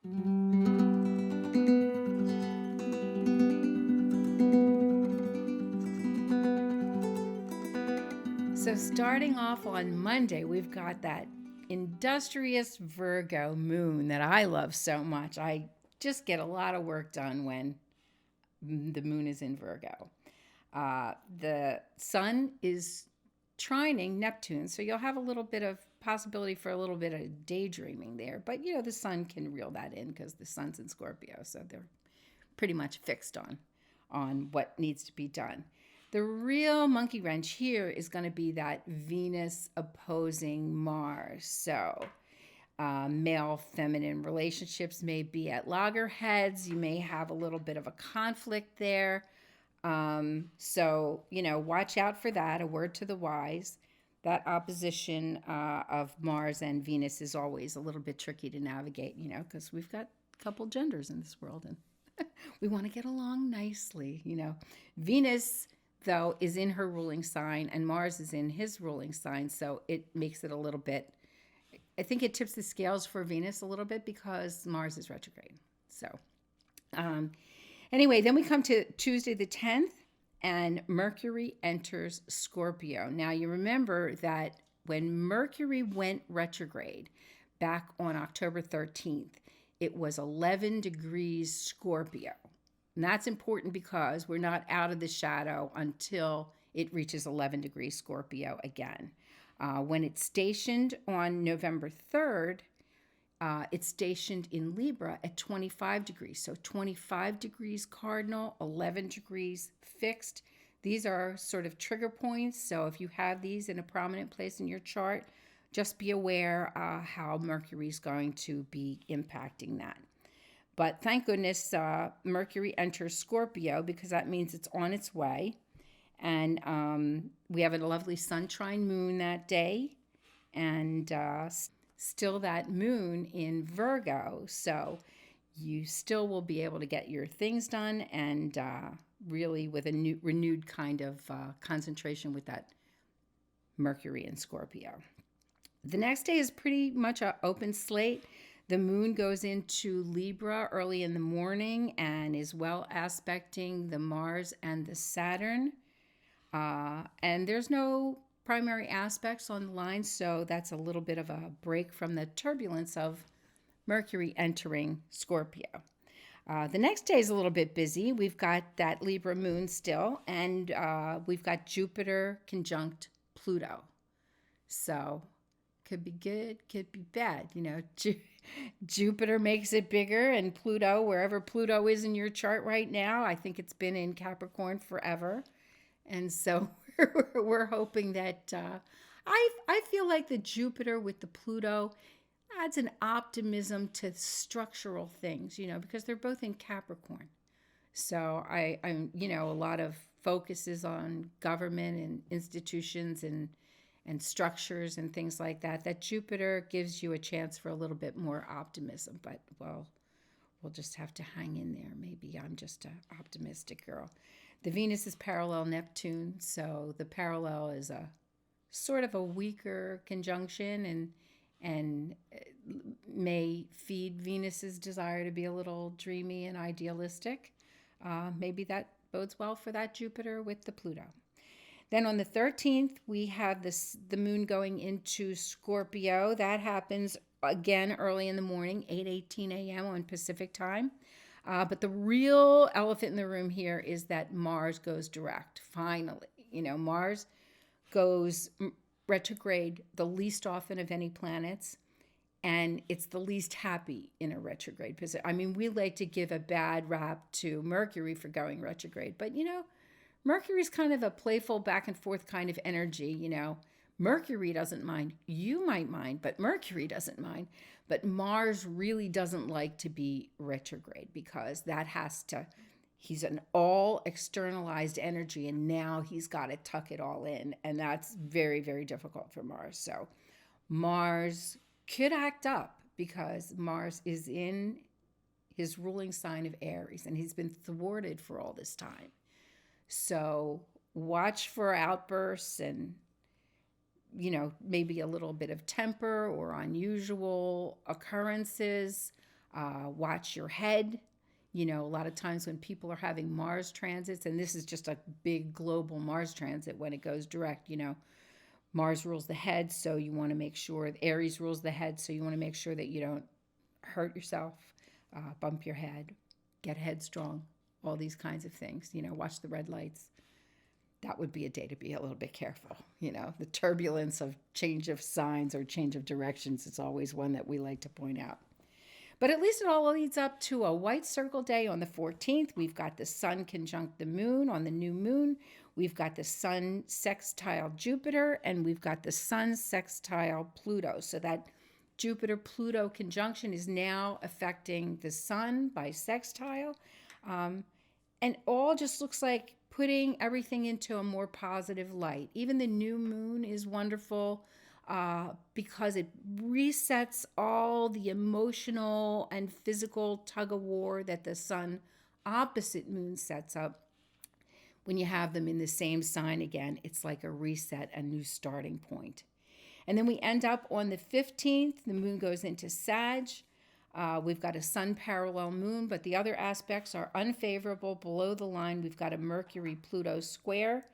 So, starting off on Monday, we've got that industrious Virgo moon that I love so much. I just get a lot of work done when the moon is in Virgo. The sun is trining Neptune, so you'll have a little bit of possibility for a little bit of daydreaming there. But the sun can reel that in because the sun's in Scorpio, so they're pretty much fixed on what needs to be done. The real monkey wrench here is going to be that Venus opposing Mars. So, male feminine relationships may be at loggerheads. You may have a little bit of a conflict there. So, watch out for that. A word to the wise. That opposition of Mars and Venus is always a little bit tricky to navigate, because we've got a couple genders in this world and we want to get along nicely. Venus, though, is in her ruling sign and Mars is in his ruling sign. So it makes it a little bit, I think it tips the scales for Venus a little bit because Mars is retrograde. So, anyway, then we come to Tuesday the 10th and Mercury enters Scorpio. Now, you remember that when Mercury went retrograde back on October 13th, it was 11 degrees Scorpio. And that's important because we're not out of the shadow until it reaches 11 degrees Scorpio again. When it's stationed on November 3rd, it's stationed in Libra at 25 degrees. So 25 degrees cardinal, 11 degrees fixed. These are sort of trigger points. So if you have these in a prominent place in your chart, just be aware how Mercury is going to be impacting that. But thank goodness Mercury enters Scorpio because that means it's on its way. And we have a lovely sun trine moon that day. And still that moon in Virgo. So you still will be able to get your things done and really with a renewed kind of concentration with that Mercury in Scorpio. The next day is pretty much an open slate. The moon goes into Libra early in the morning and is well aspecting the Mars and the Saturn. And there's no primary aspects on the line, so that's a little bit of a break from the turbulence of Mercury entering Scorpio. The next day is a little bit busy. We've got that Libra moon still, and we've got Jupiter conjunct Pluto. So could be good, could be bad. Jupiter makes it bigger, and Pluto, wherever Pluto is in your chart right now, I think it's been in Capricorn forever. And so we're hoping that I feel like the Jupiter with the Pluto adds an optimism to structural things, because they're both in Capricorn. So I'm a lot of focus is on government and institutions and structures and things like that. That Jupiter gives you a chance for a little bit more optimism, but we'll just have to hang in there. Maybe I'm just an optimistic girl. The Venus is parallel Neptune, so the parallel is a sort of a weaker conjunction and may feed Venus's desire to be a little dreamy and idealistic. Maybe that bodes well for that Jupiter with the Pluto. Then on the 13th, we have the moon going into Scorpio. That happens again early in the morning, 8:18 a.m. on Pacific time. But the real elephant in the room here is that Mars goes direct, finally. Mars goes retrograde the least often of any planets, and it's the least happy in a retrograde position. I mean, we like to give a bad rap to Mercury for going retrograde, but Mercury's kind of a playful back and forth kind of energy. Mercury doesn't mind. You might mind, but Mercury doesn't mind. But Mars really doesn't like to be retrograde because he's an all externalized energy and now he's got to tuck it all in. And that's very, very difficult for Mars. So Mars could act up because Mars is in his ruling sign of Aries and he's been thwarted for all this time. So watch for outbursts and, maybe a little bit of temper or unusual occurrences. Watch your head. You know, a lot of times when people are having Mars transits, and this is just a big global Mars transit when it goes direct, you know, Mars rules the head, so you want to make sure, Aries rules the head, so you want to make sure that you don't hurt yourself, bump your head, get headstrong, all these kinds of things. You know, watch the red lights. That would be a day to be a little bit careful. You know, the turbulence of change of signs or change of directions is always one that we like to point out. But at least it all leads up to a white circle day on the 14th. We've got the sun conjunct the moon on the new moon. We've got the sun sextile Jupiter, and we've got the sun sextile Pluto. So that Jupiter-Pluto conjunction is now affecting the sun by sextile. And all just looks like putting everything into a more positive light. Even the new moon is wonderful because it resets all the emotional and physical tug of war that the sun opposite moon sets up. When you have them in the same sign again, it's like a reset, a new starting point. And then we end up on the 15th, the moon goes into Sag. We've got a sun parallel moon, but the other aspects are unfavorable. Below the line, we've got a Mercury-Pluto square.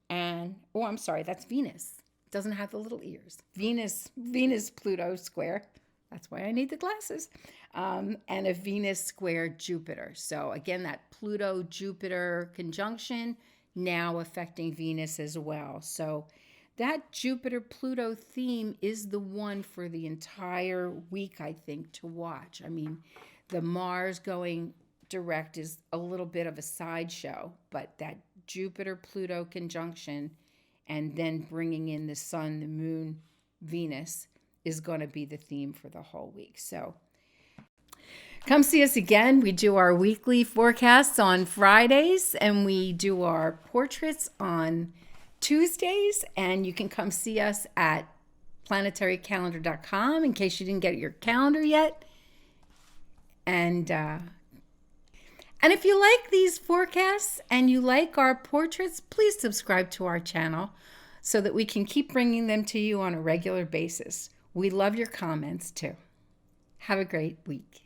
And, oh, I'm sorry, that's Venus. It doesn't have the little ears. Venus-Pluto square. That's why I need the glasses. And a Venus square Jupiter. So again, that Pluto-Jupiter conjunction now affecting Venus as well. So that Jupiter-Pluto theme is the one for the entire week, I think, to watch. I mean, the Mars going direct is a little bit of a sideshow, but that Jupiter-Pluto conjunction and then bringing in the sun, the moon, Venus is going to be the theme for the whole week. So come see us again. We do our weekly forecasts on Fridays, and we do our portraits on Tuesdays, and you can come see us at planetarycalendar.com in case you didn't get your calendar yet. And if you like these forecasts and you like our portraits, please subscribe to our channel so that we can keep bringing them to you on a regular basis. We love your comments too. Have a great week.